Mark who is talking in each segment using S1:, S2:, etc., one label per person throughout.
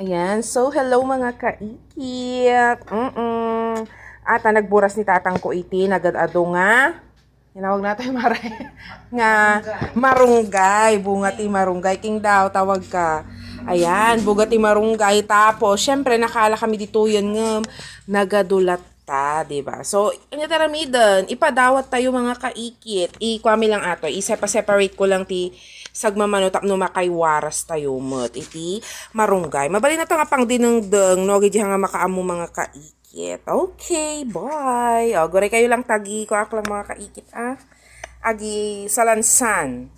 S1: Ayan. So, hello mga kaikit. Ata nagburas ni tatang ko iti, nagad-ado nga. Tinawag natin maray. Nga, marunggay. Bunga ti marunggay. King daw, tawag ka. Ayan, bunga ti marunggay. Tapos, syempre, nakala kami dito yun nga, nagadulat ta, diba? So, ang taramidon, ipadawat tayo mga kaikit. Ikwami lang ato, separate ko lang ti sagmamano tapno makaywaras tayo met iti marunggay. Mabali na to nga pang dinengdeng no gidi nga makaamo mga kaikit. Okay, bye. O gore kayo lang tagi ko ak lang mga kaikit Agi salansan.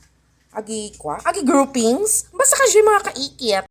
S1: Agi groupings. Basta kasi mga kaikit.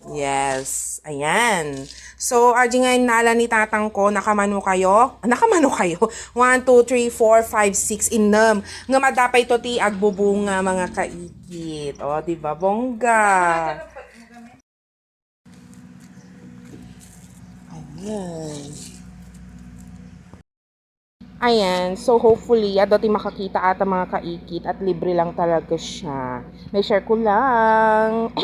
S1: Yes. Ayan. So, arji nga nala ni tatang ko, nakamano kayo? Nakamano kayo? 1, 2, 3, 4, 5, 6, inam. Nga madapay to ti agbubunga mga kaikit. O, diba? Bongga. Ayan. Ayan, so hopefully, dati makakita ata mga kaikit at libre lang talaga siya. May share ko lang.